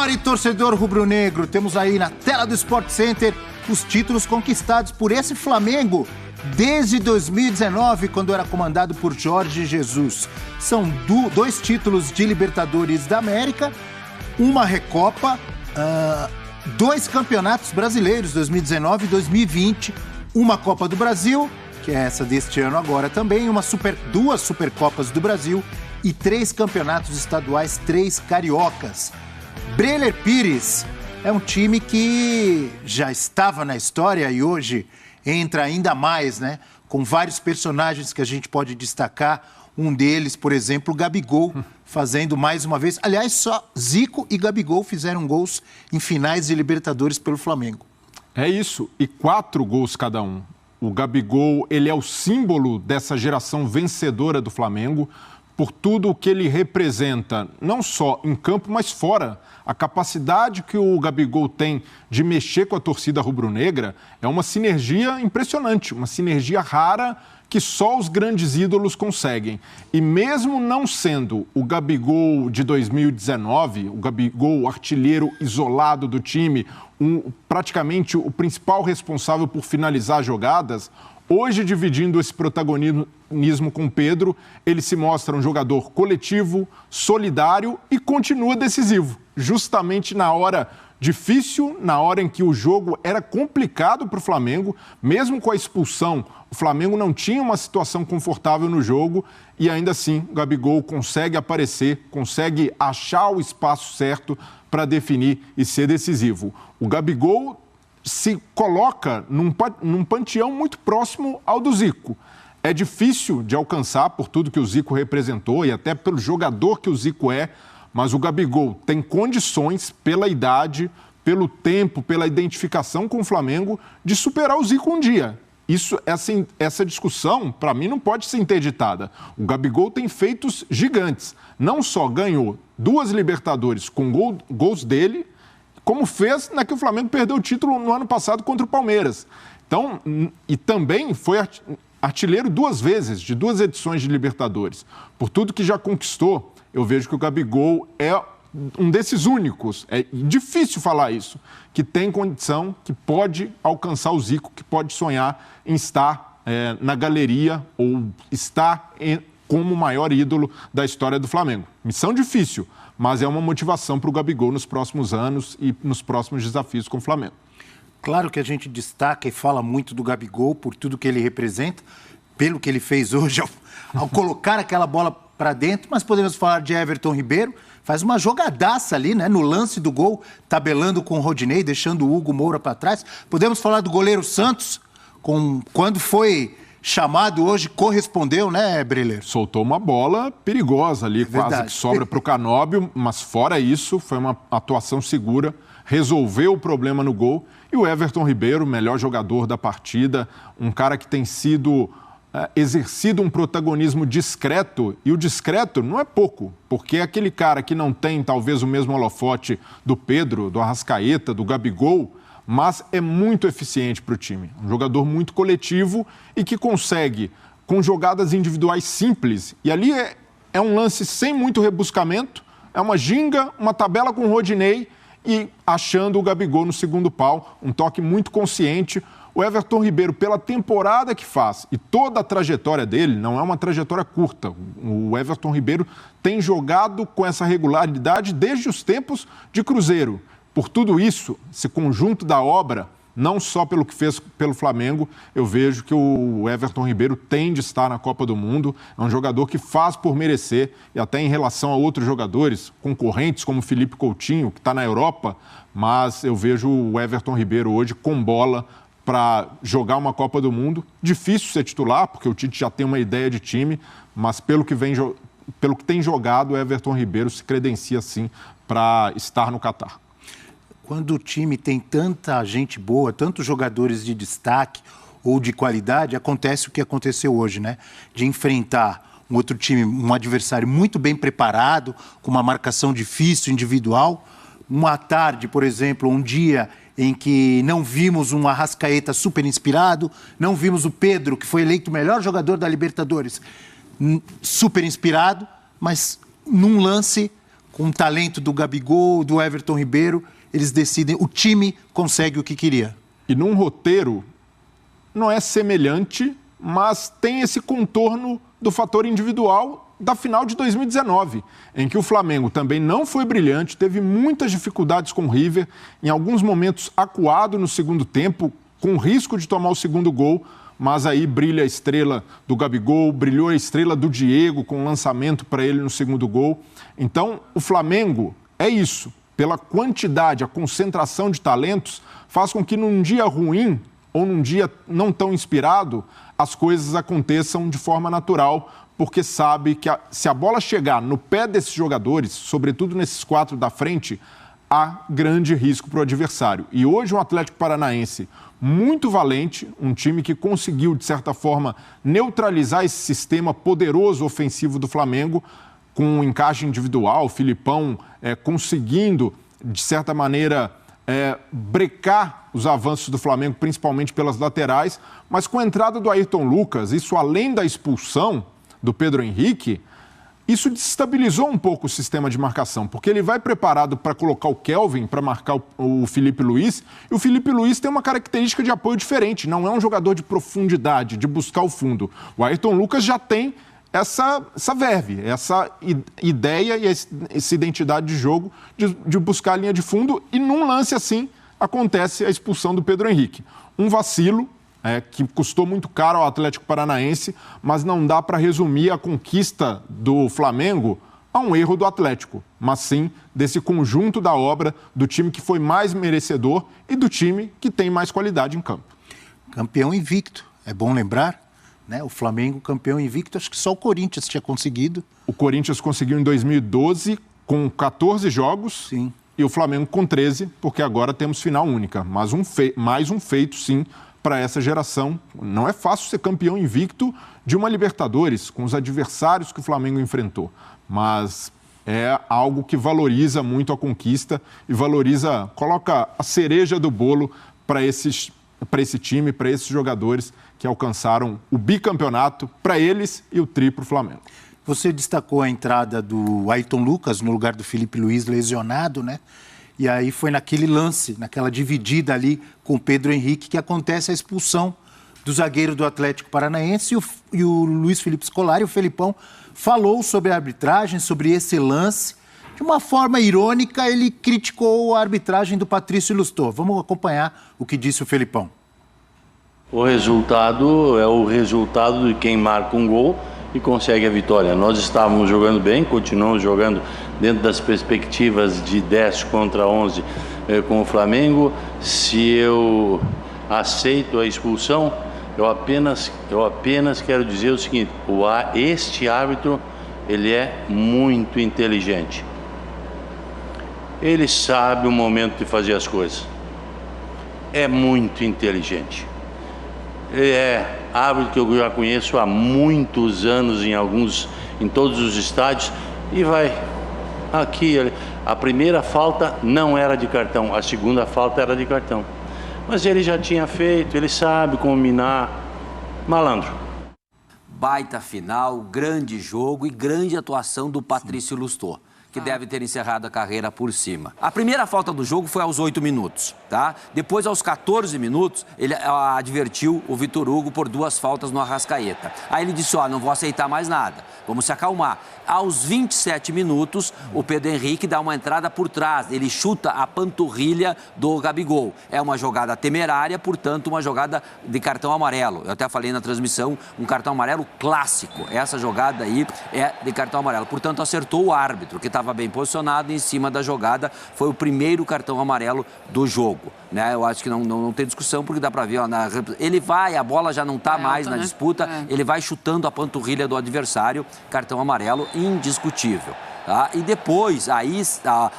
Torcedor e torcedor rubro-negro, temos aí na tela do Sport Center os títulos conquistados por esse Flamengo desde 2019, quando era comandado por Jorge Jesus. São 2 títulos de Libertadores da América, uma Recopa, 2 campeonatos brasileiros, 2019 e 2020, uma Copa do Brasil, que é essa deste ano agora também, 2 Supercopas do Brasil e 3 campeonatos estaduais, 3 cariocas. Breler Pires é um time que já estava na história e hoje entra ainda mais, né? Com vários personagens que a gente pode destacar. Um deles, por exemplo, o Gabigol, fazendo mais uma vez. Aliás, só Zico e Gabigol fizeram gols em finais de Libertadores pelo Flamengo. É isso, e 4 gols cada um. O Gabigol, ele é o símbolo dessa geração vencedora do Flamengo, por tudo o que ele representa, não só em campo, mas fora. A capacidade que o Gabigol tem de mexer com a torcida rubro-negra é uma sinergia impressionante, uma sinergia rara que só os grandes ídolos conseguem. E mesmo não sendo o Gabigol de 2019, o Gabigol artilheiro isolado do time, praticamente o principal responsável por finalizar jogadas, hoje, dividindo esse protagonismo com o Pedro, ele se mostra um jogador coletivo, solidário e continua decisivo. Justamente na hora difícil, na hora em que o jogo era complicado para o Flamengo, mesmo com a expulsão, o Flamengo não tinha uma situação confortável no jogo e ainda assim o Gabigol consegue aparecer, consegue achar o espaço certo para definir e ser decisivo. O Gabigol se coloca num panteão muito próximo ao do Zico. É difícil de alcançar por tudo que o Zico representou e até pelo jogador que o Zico é, mas o Gabigol tem condições, pela idade, pelo tempo, pela identificação com o Flamengo, de superar o Zico um dia. Essa discussão, para mim, não pode ser interditada. O Gabigol tem feitos gigantes. Não só ganhou 2 Libertadores com gols dele, como fez na que o Flamengo perdeu o título no ano passado contra o Palmeiras. Então, e também foi artilheiro 2 vezes, de 2 edições de Libertadores. Por tudo que já conquistou, eu vejo que o Gabigol é um desses únicos, é difícil falar isso, que tem condição, que pode alcançar o Zico, que pode sonhar em estar na galeria ou estar como o maior ídolo da história do Flamengo. Missão difícil, mas é uma motivação para o Gabigol nos próximos anos e nos próximos desafios com o Flamengo. Claro que a gente destaca e fala muito do Gabigol por tudo que ele representa, pelo que ele fez hoje ao colocar aquela bola para dentro, mas podemos falar de Everton Ribeiro, faz uma jogadaça ali, né, no lance do gol, tabelando com o Rodinei, deixando o Hugo Moura para trás. Podemos falar do goleiro Santos, quando foi chamado hoje, correspondeu, né, Breler? Soltou uma bola perigosa ali, quase que sobra para o Canóbio, mas fora isso, foi uma atuação segura, resolveu o problema no gol. E o Everton Ribeiro, melhor jogador da partida, um cara que tem sido exercido um protagonismo discreto, e o discreto não é pouco, porque é aquele cara que não tem talvez o mesmo holofote do Pedro, do Arrascaeta, do Gabigol, mas é muito eficiente para o time. Um jogador muito coletivo e que consegue, com jogadas individuais simples, e ali é um lance sem muito rebuscamento, é uma ginga, uma tabela com o Rodinei e achando o Gabigol no segundo pau, um toque muito consciente. O Everton Ribeiro, pela temporada que faz e toda a trajetória dele, não é uma trajetória curta. O Everton Ribeiro tem jogado com essa regularidade desde os tempos de Cruzeiro. Por tudo isso, esse conjunto da obra, não só pelo que fez pelo Flamengo, eu vejo que o Everton Ribeiro tem de estar na Copa do Mundo. É um jogador que faz por merecer, e até em relação a outros jogadores, concorrentes como Felipe Coutinho, que está na Europa, mas eu vejo o Everton Ribeiro hoje com bola para jogar uma Copa do Mundo. Difícil ser titular, porque o Tite já tem uma ideia de time, mas pelo que tem jogado, o Everton Ribeiro se credencia, sim, para estar no Catar. Quando o time tem tanta gente boa, tantos jogadores de destaque ou de qualidade, acontece o que aconteceu hoje, né? De enfrentar um outro time, um adversário muito bem preparado, com uma marcação difícil, individual. Uma tarde, por exemplo, um dia em que não vimos um Arrascaeta super inspirado, não vimos o Pedro, que foi eleito o melhor jogador da Libertadores, super inspirado, mas num lance com o talento do Gabigol, do Everton Ribeiro, eles decidem, o time consegue o que queria. E num roteiro, não é semelhante, mas tem esse contorno do fator individual da final de 2019, em que o Flamengo também não foi brilhante, teve muitas dificuldades com o River, em alguns momentos acuado no segundo tempo, com risco de tomar o segundo gol, mas aí brilha a estrela do Gabigol, brilhou a estrela do Diego com o lançamento para ele no segundo gol. Então, o Flamengo é isso, pela quantidade, a concentração de talentos, faz com que num dia ruim ou num dia não tão inspirado, as coisas aconteçam de forma natural, porque sabe que se a bola chegar no pé desses jogadores, sobretudo nesses 4 da frente, há grande risco para o adversário. E hoje um Atlético Paranaense muito valente, um time que conseguiu, de certa forma, neutralizar esse sistema poderoso ofensivo do Flamengo, com um encaixe individual, o Filipão conseguindo, de certa maneira, brecar os avanços do Flamengo, principalmente pelas laterais, mas com a entrada do Ayrton Lucas, isso além da expulsão do Pedro Henrique, isso desestabilizou um pouco o sistema de marcação, porque ele vai preparado para colocar o Kelvin, para marcar o Felipe Luiz, e o Felipe Luiz tem uma característica de apoio diferente, não é um jogador de profundidade, de buscar o fundo. O Ayrton Lucas já tem essa verve, essa ideia e essa identidade de jogo de buscar a linha de fundo, e num lance assim acontece a expulsão do Pedro Henrique. Um vacilo, que custou muito caro ao Atlético Paranaense, mas não dá para resumir a conquista do Flamengo a um erro do Atlético, mas sim desse conjunto da obra do time que foi mais merecedor e do time que tem mais qualidade em campo. Campeão invicto, é bom lembrar, né? O Flamengo campeão invicto, acho que só o Corinthians tinha conseguido. O Corinthians conseguiu em 2012 com 14 jogos. Sim. E o Flamengo com 13, porque agora temos final única, mas mais um feito, sim, para essa geração. Não é fácil ser campeão invicto de uma Libertadores, com os adversários que o Flamengo enfrentou, mas é algo que valoriza muito a conquista e coloca a cereja do bolo para esse time, para esses jogadores que alcançaram o bicampeonato, para eles e o tri para o Flamengo. Você destacou a entrada do Ayrton Lucas no lugar do Felipe Luiz lesionado, né? E aí foi naquele lance, naquela dividida ali com o Pedro Henrique, que acontece a expulsão do zagueiro do Atlético Paranaense. E o Luiz Felipe Scolari, o Felipão, falou sobre a arbitragem, sobre esse lance. De uma forma irônica, ele criticou a arbitragem do Patrício Lustô. Vamos acompanhar o que disse o Felipão. O resultado é o resultado de quem marca um gol e consegue a vitória. Nós estávamos jogando bem, continuamos jogando dentro das perspectivas de 10 contra 11 com o Flamengo. Se eu aceito a expulsão, eu apenas quero dizer o seguinte: este árbitro, ele é muito inteligente. Ele sabe o momento de fazer as coisas. É muito inteligente. Ele é árbitro que eu já conheço há muitos anos em todos os estádios, e vai aqui. A primeira falta não era de cartão, a segunda falta era de cartão. Mas ele já tinha feito, ele sabe combinar. Malandro. Baita final, grande jogo e grande atuação do Patrício Lustô, que deve ter encerrado a carreira por cima. A primeira falta do jogo foi aos 8 minutos, tá? Depois, aos 14 minutos, ele advertiu o Vitor Hugo por 2 faltas no Arrascaeta. Aí ele disse, não vou aceitar mais nada, vamos se acalmar. Aos 27 minutos, o Pedro Henrique dá uma entrada por trás, ele chuta a panturrilha do Gabigol. É uma jogada temerária, portanto, uma jogada de cartão amarelo. Eu até falei na transmissão, um cartão amarelo clássico. Essa jogada aí é de cartão amarelo. Portanto, acertou o árbitro, que estava bem posicionado em cima da jogada. Foi o primeiro cartão amarelo do jogo, né? Eu acho que não tem discussão, porque dá para ver, ele vai, a bola já não está mais na disputa, ele vai chutando a panturrilha do adversário, cartão amarelo indiscutível. Tá? E depois, aí,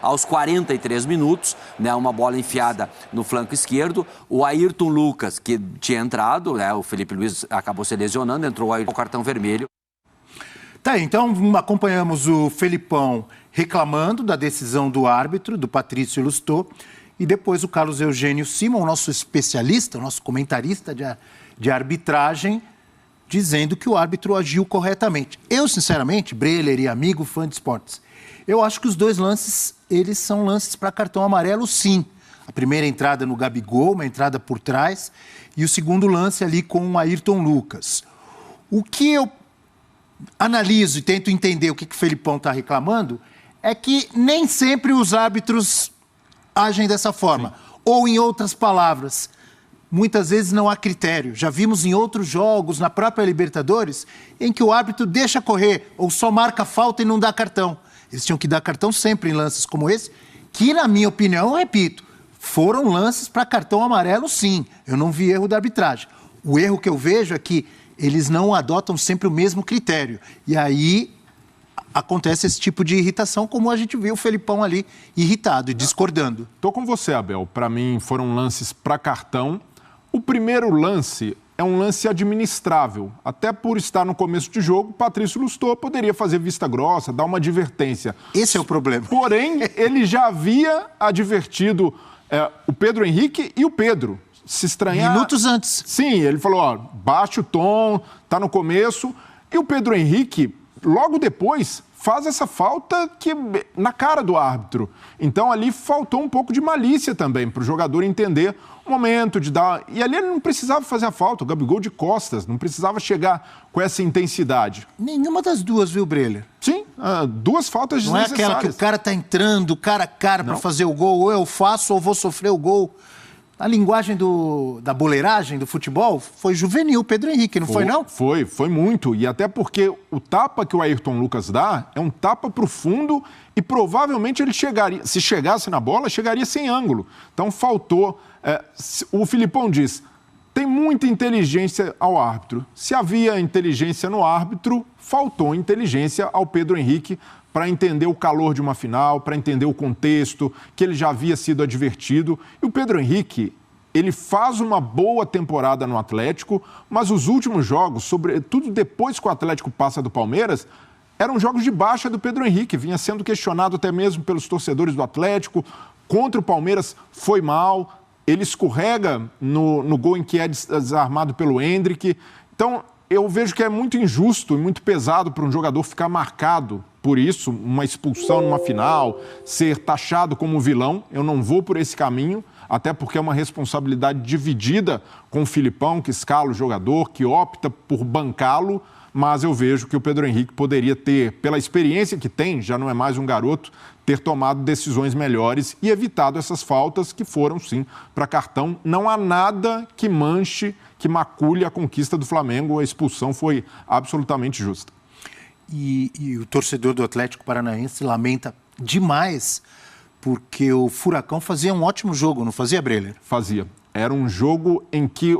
aos 43 minutos, né, uma bola enfiada no flanco esquerdo, o Ayrton Lucas, que tinha entrado, né, o Felipe Luiz acabou se lesionando, entrou o cartão vermelho. Tá, então acompanhamos o Felipão reclamando da decisão do árbitro, do Patrício Lustô, e depois o Carlos Eugênio Simon, nosso especialista, nosso comentarista de arbitragem, dizendo que o árbitro agiu corretamente. Eu, sinceramente, Breler e amigo, fã de esportes, eu acho que os dois lances, eles são lances para cartão amarelo, sim. A primeira entrada no Gabigol, uma entrada por trás, e o segundo lance ali com o Ayrton Lucas. O que eu analiso e tento entender o que o Felipão está reclamando é que nem sempre os árbitros agem dessa forma. Sim. Ou, em outras palavras, muitas vezes não há critério. Já vimos em outros jogos, na própria Libertadores, em que o árbitro deixa correr ou só marca falta e não dá cartão. Eles tinham que dar cartão sempre em lances como esse, que, na minha opinião, eu repito, foram lances para cartão amarelo, sim. Eu não vi erro da arbitragem. O erro que eu vejo é que eles não adotam sempre o mesmo critério. E aí acontece esse tipo de irritação, como a gente viu o Felipão ali irritado e discordando. Estou com você, Abel. Para mim, foram lances para cartão. O primeiro lance é um lance administrável. Até por estar no começo de jogo, Patrício Lustô poderia fazer vista grossa, dar uma advertência. Esse é o problema. Porém, ele já havia advertido o Pedro Henrique e o Pedro. Se estranhar... Minutos antes. Sim, ele falou, ó, baixa o tom, tá no começo. E o Pedro Henrique, logo depois, faz essa falta que na cara do árbitro. Então, ali faltou um pouco de malícia também, para o jogador entender o momento de dar... E ali ele não precisava fazer a falta, o Gabigol de costas, não precisava chegar com essa intensidade. Nenhuma das duas, viu, Breler? Sim, duas faltas desnecessárias. Não é aquela que o cara tá entrando cara a cara para fazer o gol, ou eu faço ou vou sofrer o gol. A linguagem da boleiragem do futebol foi juvenil, Pedro Henrique, não foi não? Foi muito. E até porque o tapa que o Ayrton Lucas dá é um tapa para o fundo e provavelmente ele chegaria, se chegasse na bola, chegaria sem ângulo. Então faltou. O Filipão diz, tem muita inteligência ao árbitro. Se havia inteligência no árbitro, faltou inteligência ao Pedro Henrique para entender o calor de uma final, para entender o contexto, que ele já havia sido advertido. E o Pedro Henrique, ele faz uma boa temporada no Atlético, mas os últimos jogos, sobretudo depois que o Atlético passa do Palmeiras, eram jogos de baixa do Pedro Henrique. Vinha sendo questionado até mesmo pelos torcedores do Atlético. Contra o Palmeiras foi mal, ele escorrega no gol em que é desarmado pelo Endrick. Então, eu vejo que é muito injusto e muito pesado para um jogador ficar marcado por isso, uma expulsão numa final, ser taxado como vilão. Eu não vou por esse caminho, até porque é uma responsabilidade dividida com o Filipão, que escala o jogador, que opta por bancá-lo, mas eu vejo que o Pedro Henrique poderia ter, pela experiência que tem, já não é mais um garoto, ter tomado decisões melhores e evitado essas faltas que foram, sim, para cartão. Não há nada que manche, que macule a conquista do Flamengo. A expulsão foi absolutamente justa. E o torcedor do Atlético Paranaense lamenta demais porque o Furacão fazia um ótimo jogo, não fazia, Breler? Fazia. Era um jogo em que,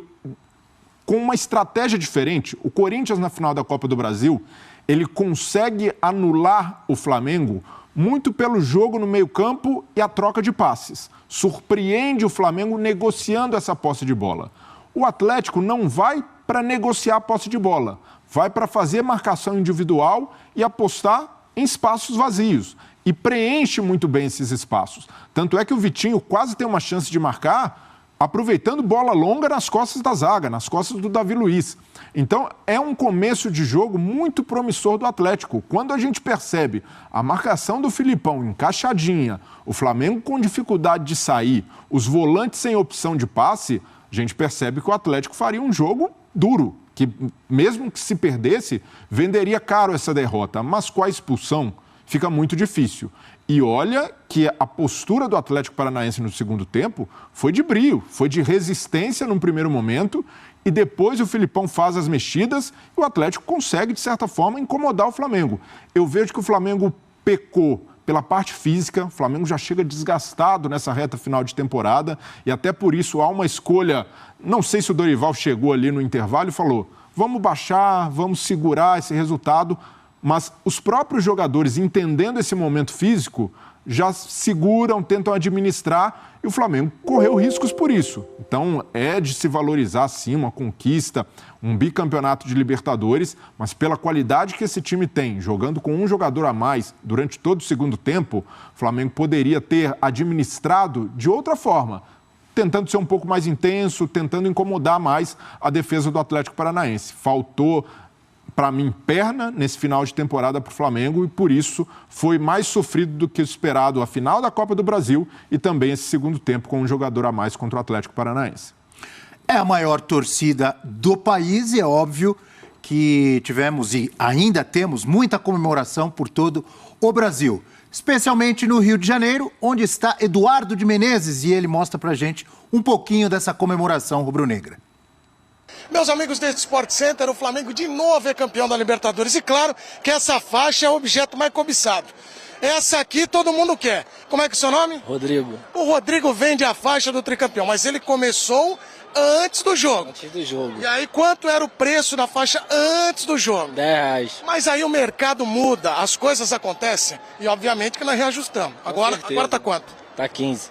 com uma estratégia diferente, o Corinthians, na final da Copa do Brasil, ele consegue anular o Flamengo muito pelo jogo no meio-campo e a troca de passes. Surpreende o Flamengo negociando essa posse de bola. O Atlético não vai para negociar a posse de bola, vai para fazer marcação individual e apostar em espaços vazios. E preenche muito bem esses espaços. Tanto é que o Vitinho quase tem uma chance de marcar aproveitando bola longa nas costas da zaga, nas costas do Davi Luiz. Então, é um começo de jogo muito promissor do Atlético. Quando a gente percebe a marcação do Filipão encaixadinha, o Flamengo com dificuldade de sair, os volantes sem opção de passe, a gente percebe que o Atlético faria um jogo duro, que mesmo que se perdesse, venderia caro essa derrota. Mas com a expulsão, fica muito difícil. E olha que a postura do Atlético Paranaense no segundo tempo foi de brio, foi de resistência num primeiro momento e depois o Filipão faz as mexidas e o Atlético consegue, de certa forma, incomodar o Flamengo. Eu vejo que o Flamengo pecou pela parte física, o Flamengo já chega desgastado nessa reta final de temporada e até por isso há uma escolha, não sei se o Dorival chegou ali no intervalo e falou, vamos baixar, vamos segurar esse resultado, mas os próprios jogadores, entendendo esse momento físico, já seguram, tentam administrar e o Flamengo correu riscos por isso. Então, é de se valorizar, sim, uma conquista, um bicampeonato de Libertadores, mas pela qualidade que esse time tem, jogando com um jogador a mais durante todo o segundo tempo, o Flamengo poderia ter administrado de outra forma, tentando ser um pouco mais intenso, tentando incomodar mais a defesa do Atlético Paranaense. Faltou, para mim, perna nesse final de temporada para o Flamengo e, por isso, foi mais sofrido do que esperado a final da Copa do Brasil e também esse segundo tempo com um jogador a mais contra o Atlético Paranaense. É a maior torcida do país e é óbvio que tivemos e ainda temos muita comemoração por todo o Brasil, especialmente no Rio de Janeiro, onde está Eduardo de Menezes e ele mostra pra gente um pouquinho dessa comemoração rubro-negra. Meus amigos deste Sport Center, o Flamengo de novo é campeão da Libertadores e claro que essa faixa é o objeto mais cobiçado. Essa aqui todo mundo quer. Como é que é o seu nome? Rodrigo. O Rodrigo vende a faixa do tricampeão, mas ele começou antes do jogo. Antes do jogo. E aí, quanto era o preço da faixa antes do jogo? R$10. Mas aí o mercado muda, as coisas acontecem e obviamente que nós reajustamos. Agora tá quanto? Tá 15.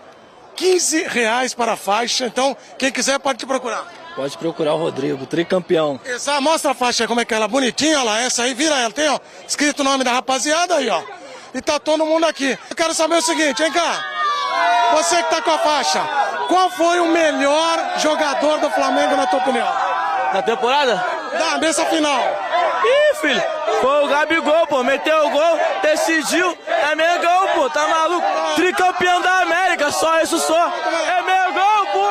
R$15 para a faixa, então quem quiser pode te procurar. Pode procurar o Rodrigo, tricampeão. Mostra a faixa aí, como é que ela é bonitinha, olha lá, essa aí, vira ela, tem ó, escrito o nome da rapaziada aí, ó. E tá todo mundo aqui. Eu quero saber o seguinte, hein, cá? Você que tá com a faixa, qual foi o melhor jogador do Flamengo, na tua opinião? Na temporada? Nessa final. Ih, filho, foi o Gabigol, pô, meteu o gol, decidiu, é Mengão, pô, tá maluco? Tricampeão da América, só isso só. É Mengão, pô!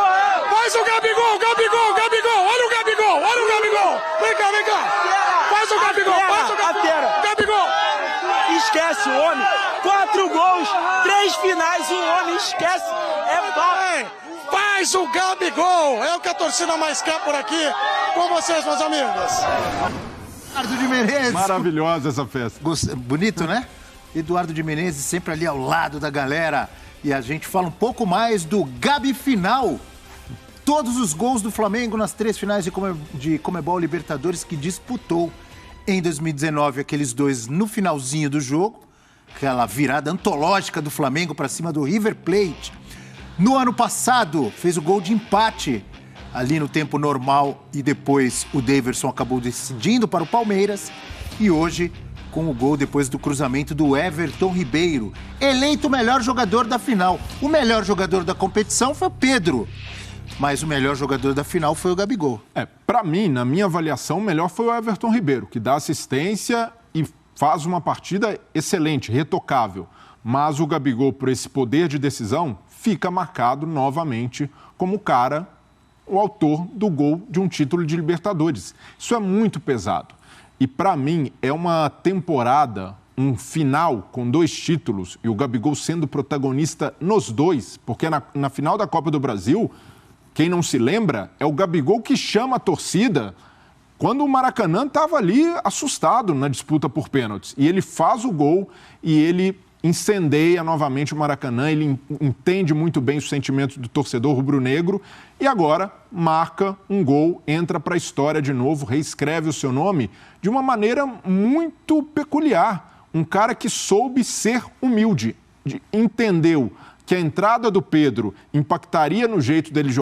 Faz o Gabigol, Gabigol, Gabigol, olha o Gabigol, olha o Gabigol. Vem cá. Faz o Gabigol, faz o Gabigol. Gabigol. Esquece o homem, 4 gols, 3 finais, o homem esquece, é bom. Faz o Gabigol, é o que a torcida mais quer por aqui. Com vocês, meus amigos. Eduardo de Menezes. Maravilhosa essa festa. Bonito, né? Eduardo de Menezes sempre ali ao lado da galera. E a gente fala um pouco mais do Gabi Final. Todos os gols do Flamengo nas 3 finais de Conmebol Libertadores que disputou em 2019. Aqueles 2 no finalzinho do jogo. Aquela virada antológica do Flamengo para cima do River Plate. No ano passado, fez o gol de empate ali no tempo normal e depois o Daverson acabou decidindo para o Palmeiras. E hoje, com o gol depois do cruzamento do Everton Ribeiro, eleito o melhor jogador da final. O melhor jogador da competição foi o Pedro, mas o melhor jogador da final foi o Gabigol. Para mim, na minha avaliação, o melhor foi o Everton Ribeiro, que dá assistência e faz uma partida excelente, retocável. Mas o Gabigol, por esse poder de decisão, fica marcado novamente como o autor do gol de um título de Libertadores. Isso é muito pesado. E, para mim, é uma temporada, um final com 2 títulos, e o Gabigol sendo protagonista nos 2, porque na final da Copa do Brasil, quem não se lembra, é o Gabigol que chama a torcida quando o Maracanã estava ali assustado na disputa por pênaltis. E ele faz o gol e ele incendeia novamente o Maracanã, ele entende muito bem os sentimentos do torcedor rubro-negro e agora marca um gol, entra para a história de novo, reescreve o seu nome de uma maneira muito peculiar. Um cara que soube ser humilde, entendeu que a entrada do Pedro impactaria no jeito dele jogar.